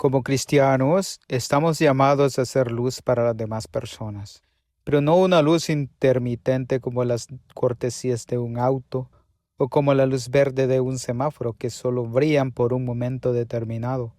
Como cristianos, estamos llamados a ser luz para las demás personas, pero no una luz intermitente como las cortesías de un auto o como la luz verde de un semáforo que solo brillan por un momento determinado.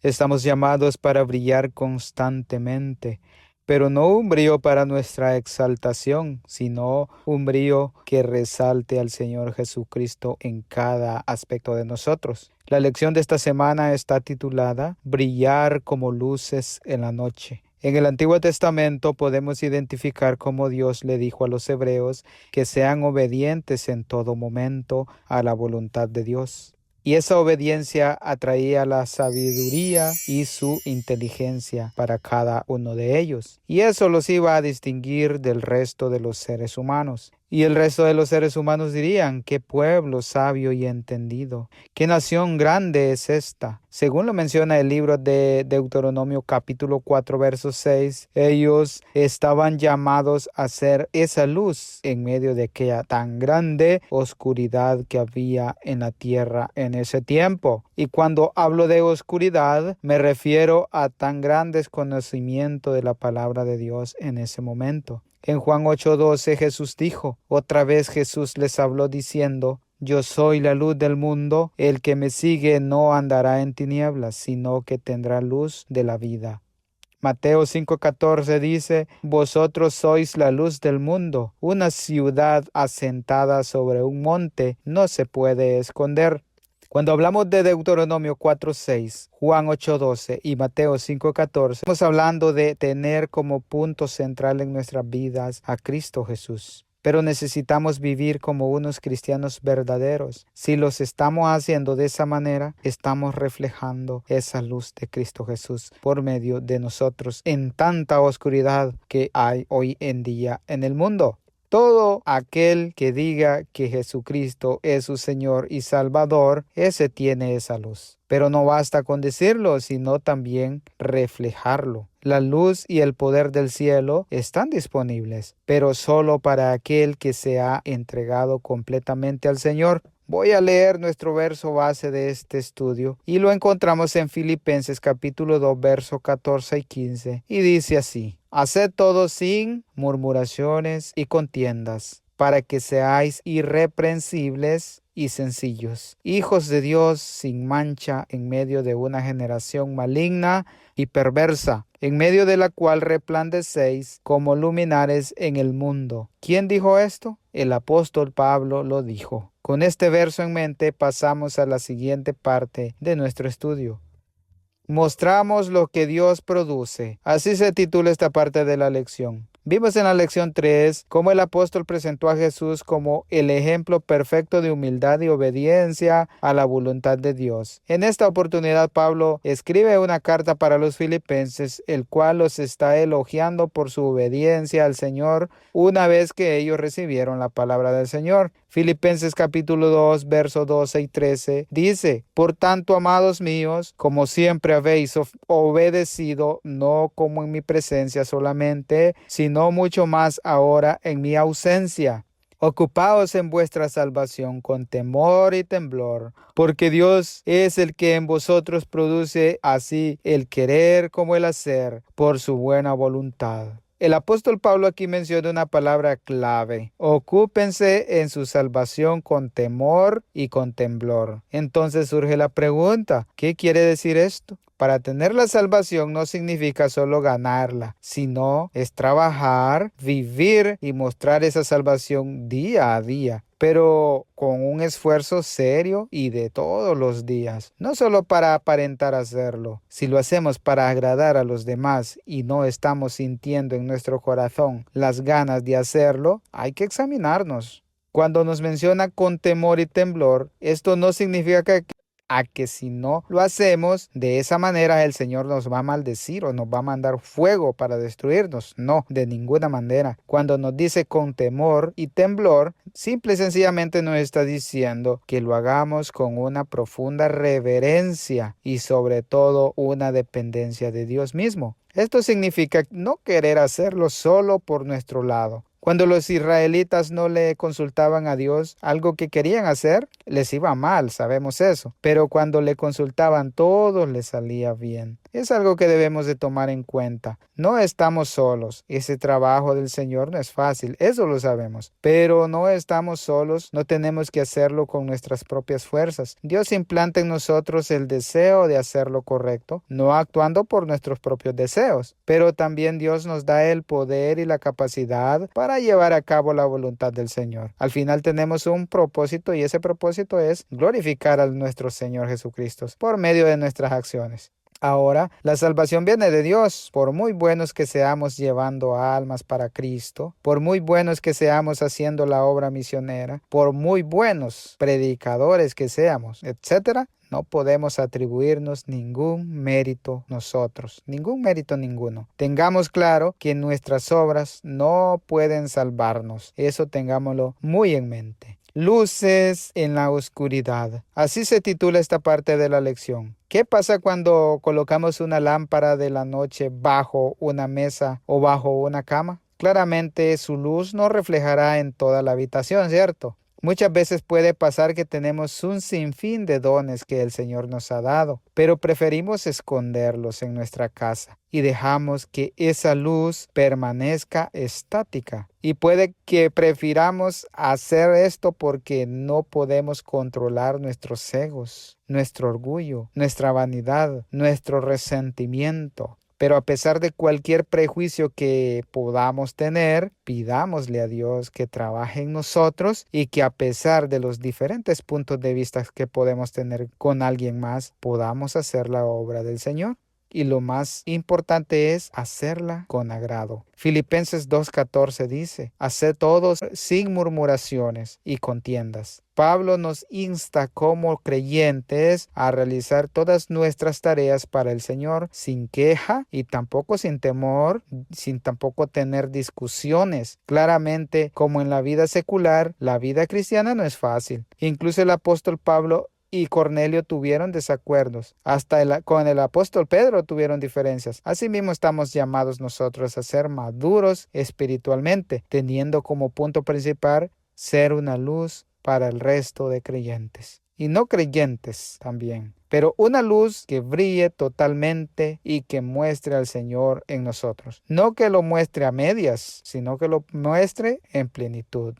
Estamos llamados para brillar constantemente, pero no un brillo para nuestra exaltación, sino un brillo que resalte al Señor Jesucristo en cada aspecto de nosotros. La lección de esta semana está titulada Brillar como luces en la noche. En el Antiguo Testamento podemos identificar cómo Dios le dijo a los hebreos que sean obedientes en todo momento a la voluntad de Dios. Y esa obediencia atraía la sabiduría y su inteligencia para cada uno de ellos. Y eso los iba a distinguir del resto de los seres humanos. Y el resto de los seres humanos dirían: qué pueblo sabio y entendido, qué nación grande es esta. Según lo menciona el libro de Deuteronomio capítulo 4 verso 6, ellos estaban llamados a ser esa luz en medio de aquella tan grande oscuridad que había en la tierra en ese tiempo. Y cuando hablo de oscuridad, me refiero a tan grande desconocimiento de la palabra de Dios en ese momento. En Juan 8:12 Jesús dijo, otra vez Jesús les habló diciendo: yo soy la luz del mundo, el que me sigue no andará en tinieblas, sino que tendrá luz de la vida. Mateo 5:14 dice, vosotros sois la luz del mundo. Una ciudad asentada sobre un monte no se puede esconder. Cuando hablamos de Deuteronomio 4:6, Juan 8:12 y Mateo 5:14, estamos hablando de tener como punto central en nuestras vidas a Cristo Jesús. Pero necesitamos vivir como unos cristianos verdaderos. Si los estamos haciendo de esa manera, estamos reflejando esa luz de Cristo Jesús por medio de nosotros en tanta oscuridad que hay hoy en día en el mundo. Todo aquel que diga que Jesucristo es su Señor y Salvador, ese tiene esa luz. Pero no basta con decirlo, sino también reflejarlo. La luz y el poder del cielo están disponibles, pero solo para aquel que se ha entregado completamente al Señor. Voy a leer nuestro verso base de este estudio y lo encontramos en Filipenses capítulo 2, versos 14 y 15. Y dice así: haced todo sin murmuraciones y contiendas, para que seáis irreprensibles y sencillos, hijos de Dios sin mancha en medio de una generación maligna y perversa, en medio de la cual resplandecéis como luminares en el mundo. ¿Quién dijo esto? El apóstol Pablo lo dijo. Con este verso en mente pasamos a la siguiente parte de nuestro estudio. Mostramos lo que Dios produce. Así se titula esta parte de la lección. Vimos en la lección 3 cómo el apóstol presentó a Jesús como el ejemplo perfecto de humildad y obediencia a la voluntad de Dios. En esta oportunidad Pablo escribe una carta para los filipenses, el cual los está elogiando por su obediencia al Señor una vez que ellos recibieron la palabra del Señor. Filipenses capítulo 2, versos 12 y 13 dice: por tanto, amados míos, como siempre habéis obedecido, no como en mi presencia solamente, sino mucho más ahora en mi ausencia. Ocupaos en vuestra salvación con temor y temblor, porque Dios es el que en vosotros produce así el querer como el hacer por su buena voluntad. El apóstol Pablo aquí menciona una palabra clave: ocúpense en su salvación con temor y con temblor. Entonces surge la pregunta: ¿qué quiere decir esto? Para tener la salvación no significa solo ganarla, sino es trabajar, vivir y mostrar esa salvación día a día, pero con un esfuerzo serio y de todos los días. No solo para aparentar hacerlo. Si lo hacemos para agradar a los demás y no estamos sintiendo en nuestro corazón las ganas de hacerlo, hay que examinarnos. Cuando nos menciona con temor y temblor, esto no significa que si no lo hacemos de esa manera el Señor nos va a maldecir o nos va a mandar fuego para destruirnos. No, de ninguna manera. Cuando nos dice con temor y temblor, simple y sencillamente nos está diciendo que lo hagamos con una profunda reverencia y sobre todo una dependencia de Dios mismo. Esto significa no querer hacerlo solo por nuestro lado. Cuando los israelitas no le consultaban a Dios algo que querían hacer, les iba mal, sabemos eso, pero cuando le consultaban todos les salía bien. Es algo que debemos de tomar en cuenta. No estamos solos. Ese trabajo del Señor no es fácil, eso lo sabemos. Pero no estamos solos, no tenemos que hacerlo con nuestras propias fuerzas. Dios implanta en nosotros el deseo de hacer lo correcto, no actuando por nuestros propios deseos. Pero también Dios nos da el poder y la capacidad para llevar a cabo la voluntad del Señor. Al final tenemos un propósito y ese propósito es glorificar a nuestro Señor Jesucristo por medio de nuestras acciones. Ahora, la salvación viene de Dios. Por muy buenos que seamos llevando almas para Cristo, por muy buenos que seamos haciendo la obra misionera, por muy buenos predicadores que seamos, etcétera, no podemos atribuirnos ningún mérito nosotros, ningún mérito ninguno. Tengamos claro que nuestras obras no pueden salvarnos. Eso tengámoslo muy en mente. Luces en la oscuridad. Así se titula esta parte de la lección. ¿Qué pasa cuando colocamos una lámpara de la noche bajo una mesa o bajo una cama? Claramente su luz no reflejará en toda la habitación, ¿cierto? Muchas veces puede pasar que tenemos un sinfín de dones que el Señor nos ha dado, pero preferimos esconderlos en nuestra casa y dejamos que esa luz permanezca estática. Y puede que prefiramos hacer esto porque no podemos controlar nuestros egos, nuestro orgullo, nuestra vanidad, nuestro resentimiento. Pero a pesar de cualquier prejuicio que podamos tener, pidámosle a Dios que trabaje en nosotros y que a pesar de los diferentes puntos de vista que podemos tener con alguien más, podamos hacer la obra del Señor. Y lo más importante es hacerla con agrado. Filipenses 2:14 dice, haced todos sin murmuraciones y contiendas. Pablo nos insta como creyentes a realizar todas nuestras tareas para el Señor sin queja y tampoco sin temor, sin tampoco tener discusiones. Claramente, como en la vida secular, la vida cristiana no es fácil. Incluso el apóstol Pablo y Cornelio tuvieron desacuerdos. Hasta con el apóstol Pedro tuvieron diferencias. Asimismo estamos llamados nosotros a ser maduros espiritualmente, teniendo como punto principal ser una luz para el resto de creyentes. Y no creyentes también. Pero una luz que brille totalmente y que muestre al Señor en nosotros. No que lo muestre a medias, sino que lo muestre en plenitud.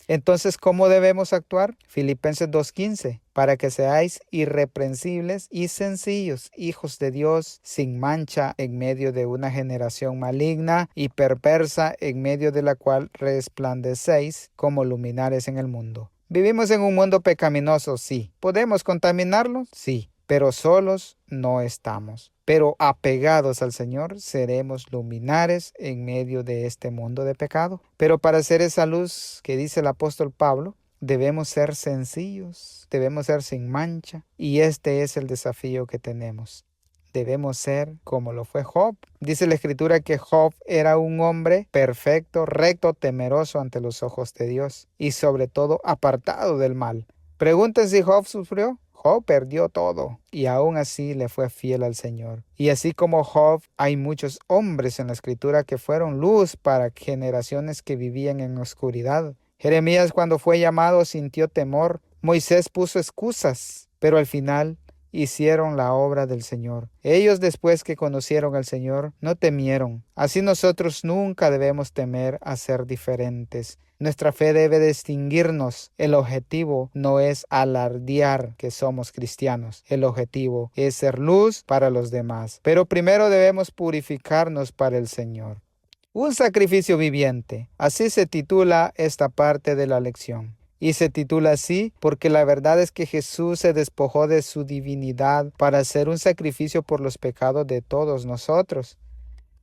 Entonces, ¿cómo debemos actuar? Filipenses 2:15, para que seáis irreprensibles y sencillos, hijos de Dios, sin mancha en medio de una generación maligna y perversa, en medio de la cual resplandecéis como luminares en el mundo. Vivimos en un mundo pecaminoso, sí. ¿Podemos contaminarlo? Sí. Pero solos no estamos. Pero apegados al Señor seremos luminares en medio de este mundo de pecado. Pero para ser esa luz que dice el apóstol Pablo, debemos ser sencillos, debemos ser sin mancha. Y este es el desafío que tenemos. Debemos ser como lo fue Job. Dice la Escritura que Job era un hombre perfecto, recto, temeroso ante los ojos de Dios y sobre todo apartado del mal. Pregunten si Job sufrió. Job perdió todo y aún así le fue fiel al Señor. Y así como Job, hay muchos hombres en la Escritura que fueron luz para generaciones que vivían en oscuridad. Jeremías, cuando fue llamado, sintió temor. Moisés puso excusas, pero al final hicieron la obra del Señor. Ellos, después que conocieron al Señor, no temieron. Así nosotros nunca debemos temer a ser diferentes. Nuestra fe debe distinguirnos. El objetivo no es alardear que somos cristianos. El objetivo es ser luz para los demás. Pero primero debemos purificarnos para el Señor. Un sacrificio viviente. Así se titula esta parte de la lección. Y se titula así porque la verdad es que Jesús se despojó de su divinidad para hacer un sacrificio por los pecados de todos nosotros.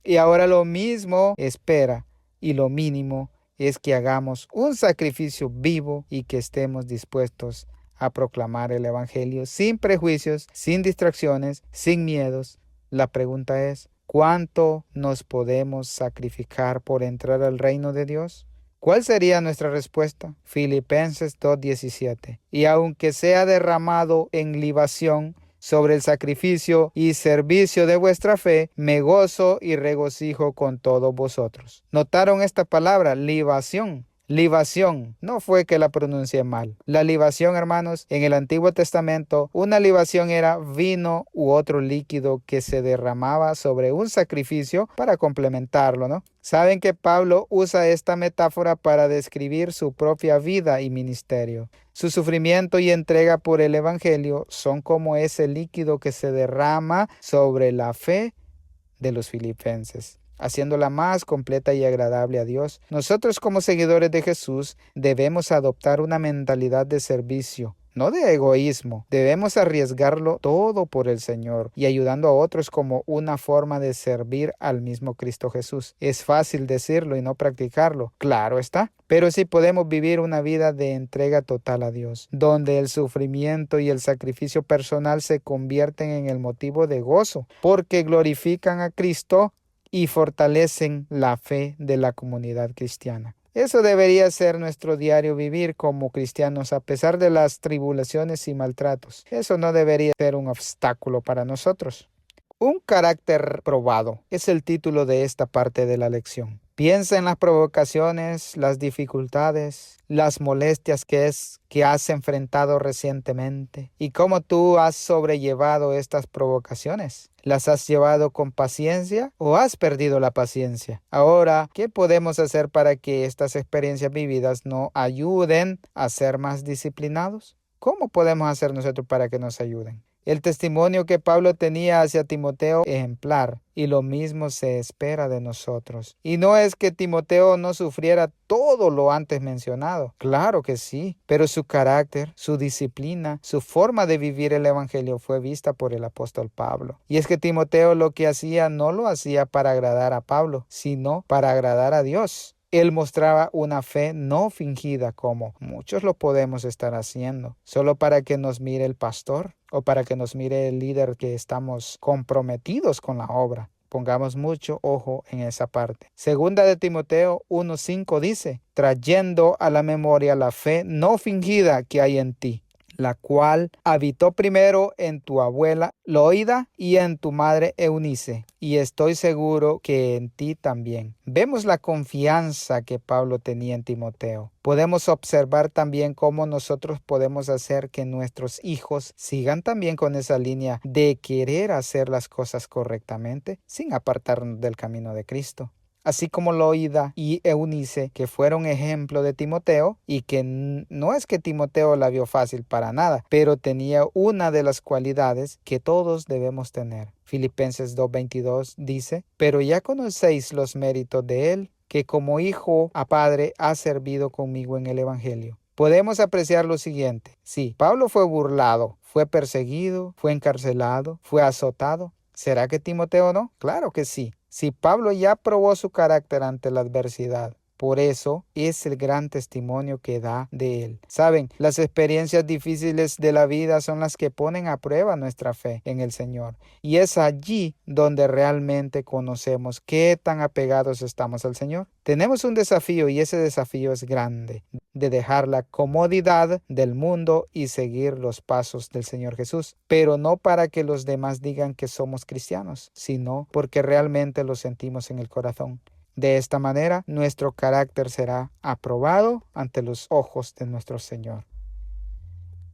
Y ahora lo mismo espera y lo mínimo es que hagamos un sacrificio vivo y que estemos dispuestos a proclamar el Evangelio sin prejuicios, sin distracciones, sin miedos. La pregunta es, ¿cuánto nos podemos sacrificar por entrar al reino de Dios? ¿Cuál sería nuestra respuesta? Filipenses 2:17. Y aunque sea derramado en libación sobre el sacrificio y servicio de vuestra fe, me gozo y regocijo con todos vosotros. ¿Notaron esta palabra, libación? Libación, no fue que la pronuncié mal. La libación, hermanos, en el Antiguo Testamento, una libación era vino u otro líquido que se derramaba sobre un sacrificio para complementarlo, ¿no? Saben que Pablo usa esta metáfora para describir su propia vida y ministerio. Su sufrimiento y entrega por el Evangelio son como ese líquido que se derrama sobre la fe de los filipenses, haciéndola más completa y agradable a Dios. Nosotros como seguidores de Jesús debemos adoptar una mentalidad de servicio, no de egoísmo. Debemos arriesgarlo todo por el Señor y ayudando a otros como una forma de servir al mismo Cristo Jesús. Es fácil decirlo y no practicarlo, claro está. Pero sí podemos vivir una vida de entrega total a Dios, donde el sufrimiento y el sacrificio personal se convierten en el motivo de gozo, porque glorifican a Cristo y fortalecen la fe de la comunidad cristiana. Eso debería ser nuestro diario vivir como cristianos a pesar de las tribulaciones y maltratos. Eso no debería ser un obstáculo para nosotros. Un carácter probado es el título de esta parte de la lección. Piensa en las provocaciones, las dificultades, las molestias que has enfrentado recientemente y cómo tú has sobrellevado estas provocaciones. ¿Las has llevado con paciencia o has perdido la paciencia? Ahora, ¿qué podemos hacer para que estas experiencias vividas nos ayuden a ser más disciplinados? ¿Cómo podemos hacer nosotros para que nos ayuden? El testimonio que Pablo tenía hacia Timoteo es ejemplar y lo mismo se espera de nosotros. Y no es que Timoteo no sufriera todo lo antes mencionado, claro que sí, pero su carácter, su disciplina, su forma de vivir el evangelio fue vista por el apóstol Pablo. Y es que Timoteo lo que hacía no lo hacía para agradar a Pablo, sino para agradar a Dios. Él mostraba una fe no fingida como muchos lo podemos estar haciendo, solo para que nos mire el pastor o para que nos mire el líder que estamos comprometidos con la obra. Pongamos mucho ojo en esa parte. Segunda de Timoteo 1:5 dice, trayendo a la memoria la fe no fingida que hay en ti, la cual habitó primero en tu abuela Loida y en tu madre Eunice, y estoy seguro que en ti también. Vemos la confianza que Pablo tenía en Timoteo. Podemos observar también cómo nosotros podemos hacer que nuestros hijos sigan también con esa línea de querer hacer las cosas correctamente sin apartarnos del camino de Cristo. Así como Loida y Eunice, que fueron ejemplo de Timoteo, y que no es que Timoteo la vio fácil para nada, pero tenía una de las cualidades que todos debemos tener. Filipenses 2:22 dice, pero ya conocéis los méritos de él, que como hijo a padre ha servido conmigo en el evangelio. Podemos apreciar lo siguiente. Sí, Pablo fue burlado, fue perseguido, fue encarcelado, fue azotado. ¿Será que Timoteo no? Claro que sí. Si Pablo ya probó su carácter ante la adversidad, por eso es el gran testimonio que da de él. Saben, las experiencias difíciles de la vida son las que ponen a prueba nuestra fe en el Señor. Y es allí donde realmente conocemos qué tan apegados estamos al Señor. Tenemos un desafío y ese desafío es grande, de dejar la comodidad del mundo y seguir los pasos del Señor Jesús, pero no para que los demás digan que somos cristianos, sino porque realmente lo sentimos en el corazón. De esta manera, nuestro carácter será aprobado ante los ojos de nuestro Señor.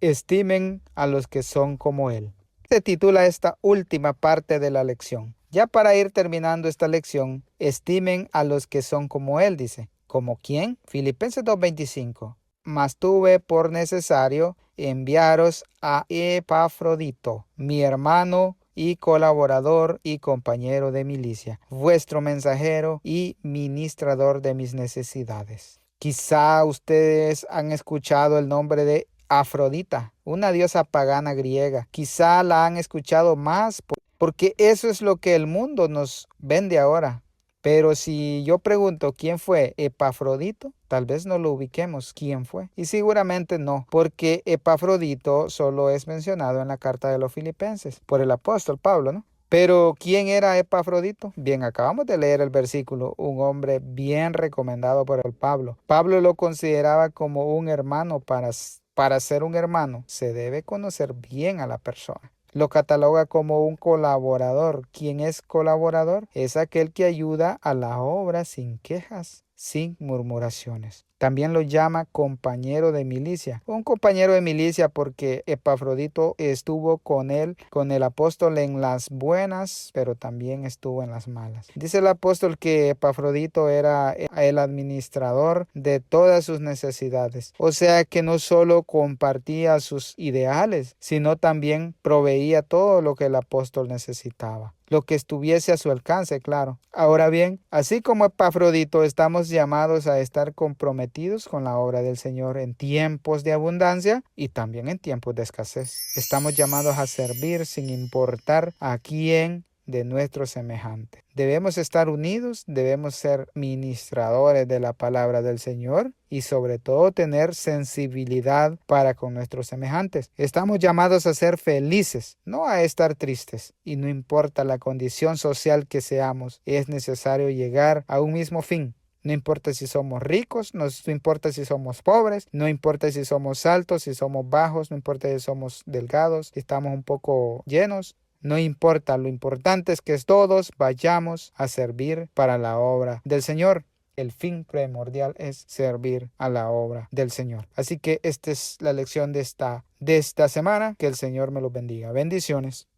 Estimen a los que son como Él. Se titula esta última parte de la lección. Ya para ir terminando esta lección, estimen a los que son como Él, dice. ¿Como quién? Filipenses 2:25. Mas tuve por necesario enviaros a Epafrodito, mi hermano y colaborador y compañero de milicia, vuestro mensajero y ministrador de mis necesidades. Quizá ustedes han escuchado el nombre de Afrodita, una diosa pagana griega. Quizá la han escuchado más porque eso es lo que el mundo nos vende ahora. Pero si yo pregunto quién fue Epafrodito, tal vez no lo ubiquemos quién fue. Y seguramente no, porque Epafrodito solo es mencionado en la carta de los Filipenses por el apóstol Pablo, ¿no? Pero ¿quién era Epafrodito? Bien, acabamos de leer el versículo, un hombre bien recomendado por el Pablo. Pablo lo consideraba como un hermano. Para ser un hermano se debe conocer bien a la persona. Lo cataloga como un colaborador. ¿Quién es colaborador? Es aquel que ayuda a la obra sin quejas, sin murmuraciones. También lo llama compañero de milicia. Un compañero de milicia porque Epafrodito estuvo con él, con el apóstol en las buenas, pero también estuvo en las malas. Dice el apóstol que Epafrodito era el administrador de todas sus necesidades. O sea que no solo compartía sus ideales, sino también proveía todo lo que el apóstol necesitaba. Lo que estuviese a su alcance, claro. Ahora bien, así como Epafrodito, estamos llamados a estar comprometidos con la obra del Señor en tiempos de abundancia y también en tiempos de escasez. Estamos llamados a servir sin importar a quién de nuestros semejantes. Debemos estar unidos, debemos ser ministradores de la palabra del Señor y sobre todo tener sensibilidad para con nuestros semejantes. Estamos llamados a ser felices, no a estar tristes. Y no importa la condición social que seamos, es necesario llegar a un mismo fin. No importa si somos ricos, no importa si somos pobres, no importa si somos altos, si somos bajos, no importa si somos delgados, si estamos un poco llenos. No importa, lo importante es que todos vayamos a servir para la obra del Señor. El fin primordial es servir a la obra del Señor. Así que esta es la lección de esta semana. Que el Señor me lo bendiga. Bendiciones.